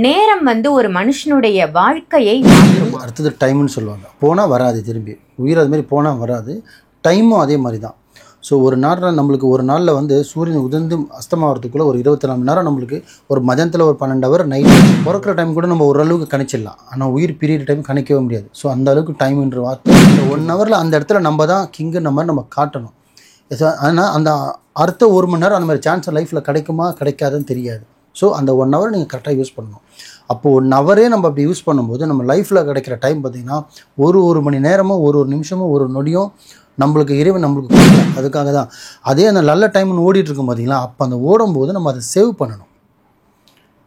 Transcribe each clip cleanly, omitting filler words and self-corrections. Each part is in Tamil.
நேரம் வந்து ஒரு மனுஷனுடைய வாழ்க்கையை அடுத்தது டைம்னு சொல்லுவாங்க. போனால் வராது, திரும்பி உயிர் அது மாதிரி போனால் வராது. டைமும் அதே மாதிரி தான். ஸோ ஒரு நாளில் நம்மளுக்கு ஒரு நாளில் வந்து சூரியன் உதிர்ந்து அஸ்தமாகிறதுக்குள்ளே ஒரு 24 மணி நேரம் நம்மளுக்கு, ஒரு மதியத்தில் ஒரு 12 ஹவர், நைட்டு பிறக்கிற டைம் கூட நம்ம ஓரளவுக்கு கணிச்சிடலாம். ஆனால் உயிர் பிரியிற டைம் கணிக்கவே முடியாது. ஸோ அந்த அளவுக்கு டைம்ன்ற வார்த்தை 1 ஹவரில் அந்த இடத்துல நம்ம தான் கிங்குன்ற மாதிரி நம்ம காட்டணும். ஆனால் அந்த அடுத்த 1 மணி நேரம் அந்த மாதிரி சான்ஸ் லைஃப்பில் கிடைக்குமா கிடைக்காதுன்னு தெரியாது. ஸோ அந்த 1 ஹவர் நீங்கள் கரெக்டாக யூஸ் பண்ணணும். அப்போது 1 ஹவரே நம்ம அப்படி யூஸ் பண்ணும்போது நம்ம லைஃப்பில் கிடைக்கிற டைம் பார்த்திங்கன்னா ஒரு மணி நேரமும் ஒரு நிமிஷமும் ஒரு நொடியும் நம்மளுக்கு இறைவன் நம்மளுக்கு கொடுக்கலாம். அதுக்காக தான் அதே அந்த நல்ல டைம்னு ஓடிட்டுருக்கும் பார்த்தீங்களா, அப்போ அந்த ஓடும்போது நம்ம அதை சேவ் பண்ணணும்.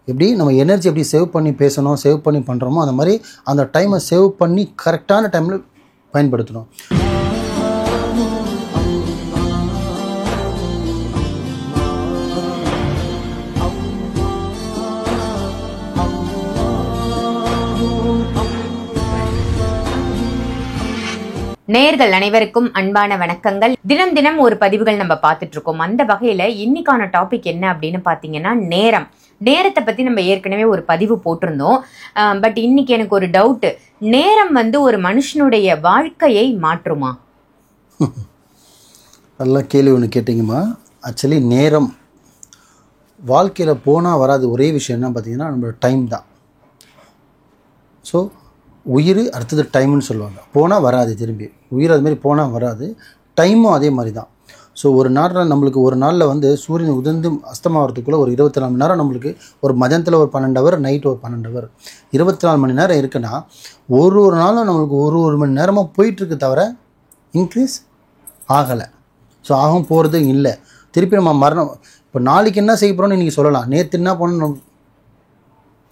எப்படி நம்ம எனர்ஜி எப்படி சேவ் பண்ணி பேசணும், சேவ் பண்ணி பண்ணுறோமோ அந்த மாதிரி அந்த டைமை சேவ் பண்ணி கரெக்டான டைமில் பயன்படுத்தணும். நேயர்கள் அனைவருக்கும் அன்பான வணக்கங்கள். தினம் தினம் ஒரு பதிவுகள் நம்ம பார்த்துட்டு இருக்கோம். அந்த வகையில இன்னைக்கான டாபிக் என்ன அப்படின்னு பாத்தீங்கன்னா நேரத்தை பத்தி நம்ம ஏற்கனவே ஒரு பதிவு போட்டிருந்தோம். பட் இன்னைக்கு எனக்கு ஒரு டவுட், நேரம் வந்து ஒரு மனுஷனுடைய வாழ்க்கையை மாற்றுமா? நல்லா கேள்வி ஒன்று கேட்டிங்கம்மா. ஆக்சுவலி நேரம் வாழ்க்கையில் போனால் வராது. ஒரே விஷயம் என்ன பார்த்தீங்கன்னா நம்மளோட டைம் தான். ஸோ உயிர் அடுத்தது டைம்னு சொல்லுவாங்க. போனால் வராது, திரும்பி உயிர் அது மாதிரி போனால் வராது. டைமும் அதே மாதிரி தான். ஸோ ஒரு நாளில் நம்மளுக்கு ஒரு நாளில் வந்து சூரியன் உதிர்ந்து அஸ்தமாகிறதுக்குள்ளே ஒரு 24 மணி நேரம் நம்மளுக்கு, ஒரு மதியத்தில் ஒரு 12 ஹவர், நைட்டு ஒரு 12 ஹவர், 24 மணி நேரம் இருக்குன்னா ஒரு நாளும் நம்மளுக்கு ஒரு மணி நேரமாக போயிட்டுருக்கு தவிர இன்க்ரீஸ் ஆகலை. ஸோ ஆகும் போகிறது இல்லை. திருப்பி நம்ம மரணம் இப்போ நாளைக்கு என்ன செய்ய போகிறோம்னு இன்றைக்கி சொல்லலாம், நேற்று என்ன பண்ணணும்.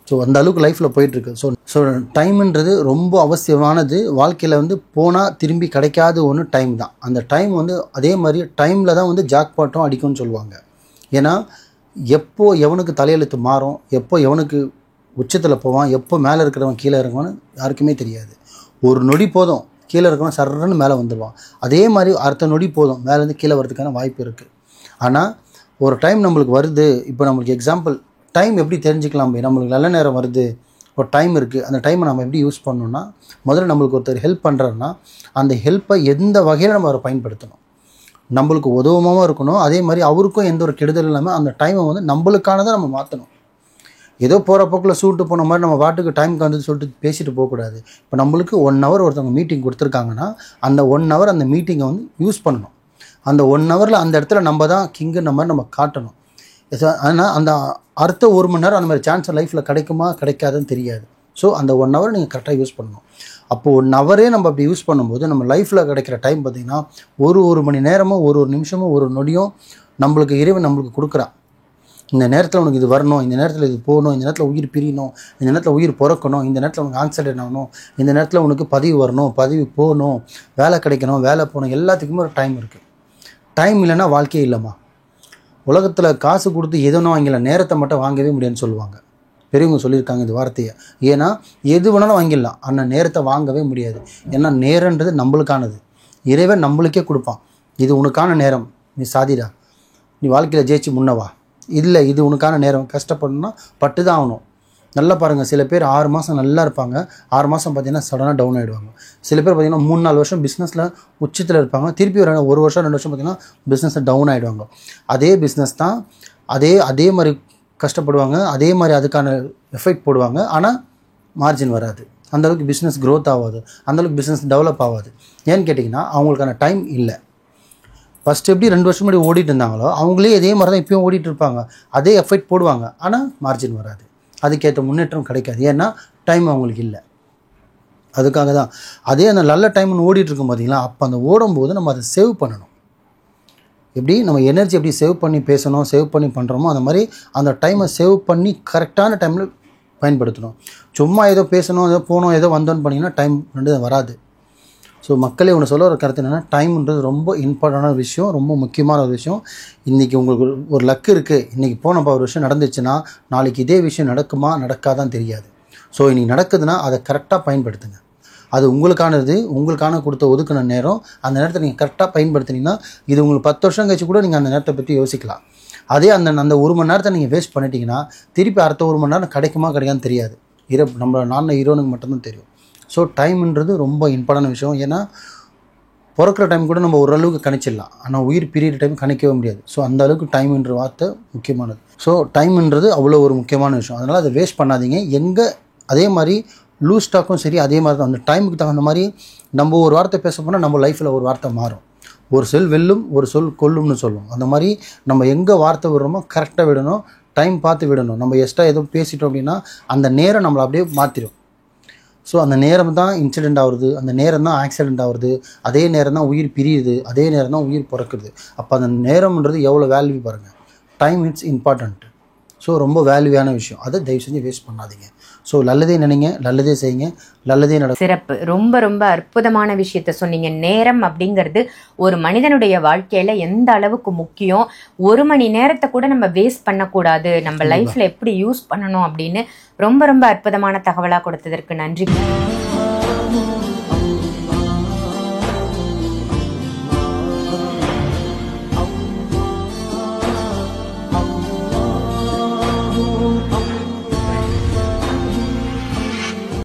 ஸோ அந்த அளவுக்கு லைஃப்பில் போயிட்டுருக்கு. ஸோ டைமுன்றது ரொம்ப அவசியமானது. வாழ்க்கையில் வந்து போனால் திரும்பி கிடைக்காத ஒன்று டைம் தான். அந்த டைம் வந்து அதே மாதிரி டைமில் தான் வந்து ஜாக்பாட்டும் அடிக்கும்னு சொல்லுவாங்க. ஏன்னா எப்போ எவனுக்கு தலையெழுத்து மாறும், எப்போ எவனுக்கு உச்சத்தில் போவான், எப்போ மேலே இருக்கிறவன் கீழே இறங்குவான்னு யாருக்குமே தெரியாது. ஒரு நொடி போதும் கீழே இருக்கவன் சர்றன்னு மேலே வந்துடுவான். அதே மாதிரி அடுத்த நொடி போதும் மேலேருந்து கீழே வரதுக்கான வாய்ப்பு இருக்குது. ஆனால் ஒரு டைம் நம்மளுக்கு வருது. இப்போ நம்மளுக்கு எக்ஸாம்பிள் டைம் எப்படி தெரிஞ்சுக்கலாம், நம்மளுக்கு நல்ல நேரம் வருது, ஒரு டைம் இருக்குது, அந்த டைமை நம்ம எப்படி யூஸ் பண்ணணும்னா, முதல்ல நம்மளுக்கு ஒருத்தர் ஹெல்ப் பண்ணுறாருன்னா அந்த ஹெல்ப்பை எந்த வகையில் நம்ம அவரை பயன்படுத்தணும், நம்மளுக்கு உதவமாக இருக்கணும். அதே மாதிரி அவருக்கும் எந்த ஒரு கெடுதல் இல்லாமல் அந்த டைமை வந்து நம்மளுக்கானதை நம்ம மாற்றணும். ஏதோ போகிற போக்கில் சூட்டு போன மாதிரி நம்ம வாட்டுக்கு டைமுக்கு வந்து சொல்லிட்டு பேசிட்டு போகக்கூடாது. இப்போ நம்மளுக்கு 1 ஹவர் ஒருத்தவங்க மீட்டிங் கொடுத்துருக்காங்கன்னா அந்த 1 ஹவர் அந்த மீட்டிங்கை வந்து யூஸ் பண்ணணும். அந்த 1 ஹவரில் அந்த இடத்துல நம்ம தான் கிங்குன்ற மாதிரி நம்ம காட்டணும். ஆனால் அந்த அடுத்த 1 மணி நேரம் அந்த மாதிரி சான்ஸ் லைஃப்பில் கிடைக்குமா கிடைக்காதுன்னு தெரியாது. ஸோ அந்த 1 ஹவர் நீங்கள் கரெக்டாக யூஸ் பண்ணணும். அப்போது 1 ஹவரே நம்ம அப்படி யூஸ் பண்ணும்போது நம்ம லைஃப்பில் கிடைக்கிற டைம் பார்த்திங்கன்னா ஒரு மணி நேரமும் ஒரு நிமிஷமும் ஒரு நொடியும் நம்மளுக்கு இறைவன் நம்மளுக்கு கொடுக்குறான். இந்த நேரத்தில் உனக்கு இது வரணும், இந்த நேரத்தில் இது போகணும், இந்த நேரத்தில் உயிர் பிரியணும், இந்த நேரத்தில் உயிர் பிறக்கணும், இந்த நேரத்தில் உனக்கு ஆக்சிடென்ட் ஆகணும், இந்த நேரத்தில் உனக்கு பதவி வரணும், பதவி போகணும், வேலை கிடைக்கணும், வேலை போகணும், எல்லாத்துக்குமே ஒரு டைம் இருக்குது. டைம் இல்லைன்னா வாழ்க்கையே இல்லைம்மா. உலகத்தில் காசு கொடுத்து எதுனா வாங்கிடலாம், நேரத்தை மட்டும் வாங்கவே முடியாதுன்னு சொல்லுவாங்க. பெரியவங்க சொல்லியிருக்காங்க இந்த வார்த்தையை. ஏன்னா எது வேணாலும் வாங்கிடலாம், ஆனால் நேரத்தை வாங்கவே முடியாது. ஏன்னா நேரன்றது நம்மளுக்கானது. இறைவன் நம்மளுக்கே கொடுப்பான். இது உனக்கான நேரம், நீ சாதிடா, நீ வாழ்க்கையில் ஜெயிச்சு முன்னவா, இல்லை இது உனக்கான நேரம், கஷ்டப்படணும்னா பட்டு தான் ஆகணும். நல்லா பாருங்கள், சில பேர் 6 மாதம் நல்லா இருப்பாங்க, 6 மாதம் பார்த்திங்கன்னா சடனாக டவுன் ஆகிடுவாங்க. சில பேர் பார்த்திங்கன்னா 3-4 வருஷம் பிஸ்னஸில் உச்சத்தில் இருப்பாங்க, திருப்பி ஒரு 1 வருஷம் 2 வருஷம் பார்த்திங்கன்னா பிஸ்னஸில் டவுன் ஆகிடுவாங்க. அதே பிஸ்னஸ் தான், அதே மாதிரி கஷ்டப்படுவாங்க, அதே மாதிரி அதுக்கான எஃபெக்ட் போடுவாங்க, ஆனால் மார்ஜின் வராது, அந்தளவுக்கு பிஸ்னஸ் க்ரோத் ஆகாது, அந்தளவுக்கு பிஸ்னஸ் டெவலப் ஆகாது. ஏன்னு கேட்டிங்கன்னா அவங்களுக்கான டைம் இல்லை. ஃபஸ்ட்டு எப்படி 2 வருஷம் முன்னாடி ஓடிட்டு இருந்தாங்களோ அவங்களே அதே மாதிரி தான் இப்போயும் ஓடிட்டு இருப்பாங்க, அதே எஃபெக்ட் போடுவாங்க, ஆனால் மார்ஜின் வராது, அதுக்கேற்ற முன்னேற்றம் கிடைக்காது. ஏன்னா டைம் அவங்களுக்கு இல்லை. அதுக்காக தான் அதே அந்த நல்ல டைம்னு ஓடிட்டுருக்கும் பார்த்தீங்களா, அப்போ அந்த ஓடும்போது நம்ம அதை சேவ் பண்ணணும். எப்படி நம்ம எனர்ஜி எப்படி சேவ் பண்ணி பேசணும், சேவ் பண்ணி பண்ணுறோமோ அந்த மாதிரி அந்த டைமை சேவ் பண்ணி கரெக்டான டைமில் பயன்படுத்தணும். சும்மா ஏதோ பேசணும், ஏதோ போனோம், ஏதோ வந்தோன்னு பண்ணிங்கன்னா டைம் வராது. ஸோ மக்களே ஒன்று சொல்ல ஒரு கருத்து என்னென்னா, டைம்ன்றது ரொம்ப இம்பார்ட்டண்டான விஷயம், ரொம்ப முக்கியமான ஒரு விஷயம். இன்றைக்கி உங்களுக்கு ஒரு லக்கு இருக்குது, இன்றைக்கி போனப்போ ஒரு விஷயம் நடந்துச்சுன்னா நாளைக்கு இதே விஷயம் நடக்குமா நடக்காதான் தெரியாது. ஸோ இன்றைக்கி நடக்குதுன்னா அதை கரெக்டாக பயன்படுத்துங்க. அது உங்களுக்கானது, உங்களுக்கான கொடுத்த ஒதுக்கின நேரம். அந்த நேரத்தை நீங்கள் கரெக்டாக பயன்படுத்தினீங்கன்னா இது உங்களுக்கு 10 வருஷம் கழிச்சு கூட நீங்கள் அந்த நேரத்தை பற்றி யோசிக்கலாம். அதே அந்த 1 மணி நேரத்தை நீங்கள் வேஸ்ட் பண்ணிட்டீங்கன்னா திருப்பி அடுத்த 1 மணி நேரம் கிடைக்குமா கிடைக்கான்னு தெரியாது. நம்ம நான் ஹீரோனுக்கு மட்டும்தான் தெரியும். ஸோ டைம்ன்றது ரொம்ப இம்பார்ட்டன்ட் விஷயம். ஏன்னா பிறக்கிற டைம் கூட நம்ம ஓரளவுக்கு கணிச்சிடலாம், ஆனால் உயிர் பிரியிற டைம் கணிக்கவே முடியாது. ஸோ அந்த அளவுக்கு டைம்ன்ற வார்த்தை முக்கியமானது. ஸோ டைம்ன்றது அவ்வளோ ஒரு முக்கியமான விஷயம். அதனால் அதை வேஸ்ட் பண்ணாதீங்க. அதே மாதிரி லூஸ் டாக்கும் சரி, அதே மாதிரி தான் அந்த டைமுக்கு தகுந்த மாதிரி நம்ம ஒரு வார்த்தை பேச போனால் நம்ம லைஃப்பில் ஒரு வார்த்தை மாறும். ஒரு சொல் வெல்லும், ஒரு சொல் கொல்லும்னு சொல்லுவோம். அந்த மாதிரி நம்ம எங்கே வார்த்தை விடுறோமோ கரெக்டாக விடணும், டைம் பார்த்து விடணும். நம்ம எக்ஸ்ட்ரா ஏதோ பேசிட்டோம் அப்படின்னா அந்த நேரம் நம்மளை அப்படியே மாற்றிடும். ஸோ அந்த நேரம் தான் இன்சிடெண்ட் ஆகுது, அந்த நேரம் தான் ஆக்சிடெண்ட் ஆகுது, அதே நேரம் தான் உயிர் பிரியுது, அதே நேரம் தான் உயிர் பிறக்குது. அப்போ அந்த நேரம்ன்றது எவ்வளோ வேல்யூ பாருங்கள். Time it's important. ஸோ ரொம்ப வேல்யூவான விஷயம். அதை தயவு செஞ்சு வேஸ்ட் பண்ணாதீங்க. ஸோ நல்லதே நினைங்க, நல்லதே செய்யுங்க, நல்லதே நடக்கும். சிறப்பு. ரொம்ப ரொம்ப அற்புதமான விஷயத்த சொன்னீங்க. நேரம் அப்படிங்கிறது ஒரு மனிதனுடைய வாழ்க்கையில எந்த அளவுக்கு முக்கியம், 1 மணி நேரத்தை கூட நம்ம வேஸ்ட் பண்ணக்கூடாது, நம்ம லைஃப்ல எப்படி யூஸ் பண்ணணும் அப்படின்னு ரொம்ப ரொம்ப அற்புதமான தகவலாக கொடுத்ததற்கு நன்றி.